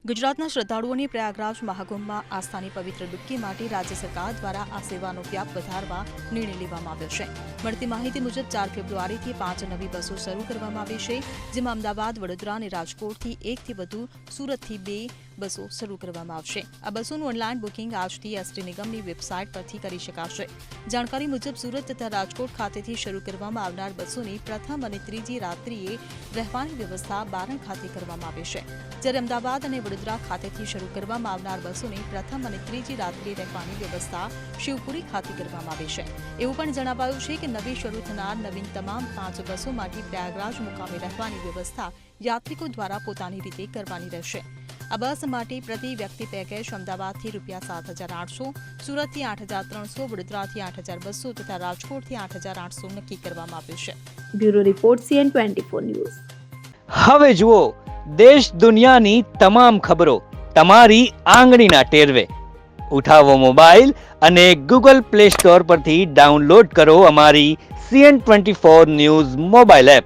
ગુજરાતના શ્રદ્ધાળુઓની પ્રયાગરાજ મહાકુંભમાં આસ્થાની પવિત્ર ડૂબકી માટે રાજ્ય સરકાર દ્વારા આ સેવાનો વ્યાપ વધારવા નિર્ણય લેવામાં આવ્યો છે. મળતી માહિતી મુજબ 4 ફેબ્રુઆરીથી 5 નવી બસો શરૂ કરવામાં આવી છે, જેમાં અમદાવાદ, વડોદરા અને રાજકોટથી 1 થી વધુ, સુરતથી 2 બસો શરૂ કરવામાં આવશે. આ બસોનું ઓનલાઈન બુકિંગ આજથી એસટી નિગમની વેબસાઇટ પરથી કરી શકાશે. જાણકારી મુજબ સુરત તથા રાજકોટ ખાતેથી શરૂ કરવામાં આવનાર બસોની પ્રથમ અને ત્રીજી રાત્રિએ રહેવાની વ્યવસ્થા બારણ ખાતે કરવામાં આવી છે, જ્યારે અમદાવાદ અને વડોદરા ખાતેથી શરૂ કરવામાં આવનાર બસોની પ્રથમ અને ત્રીજી રાત્રિએ રહેવાની વ્યવસ્થા શિવપુરી ખાતે કરવામાં આવી છે. એવું પણ જણાવાયું છે કે નવી શરૂ થનાર નવીન તમામ 5 બસોમાંથી પ્રયાગરાજ મુકામે રહેવાની વ્યવસ્થા યાત્રિકો દ્વારા પોતાની રીતે કરવાની રહેશે. આ બસ માટે પ્રતિ વ્યક્તિ પેકેજ અમદાવાદથી ₹7,800, સુરતથી 8,300, વડોદરાથી 8,200 તથા રાજકોટથી 8,800 નક્કી કરવામાં આવ્યું છે. Bureau report CN24 news. હવે જુઓ દેશ દુનિયાની તમામ ખબરો તમારી આંગળીના ટેરવે. ઉઠાવો મોબાઈલ અને Google Play Store પરથી ડાઉનલોડ કરો અમારી CN24 ન્યૂઝ મોબાઈલ એપ.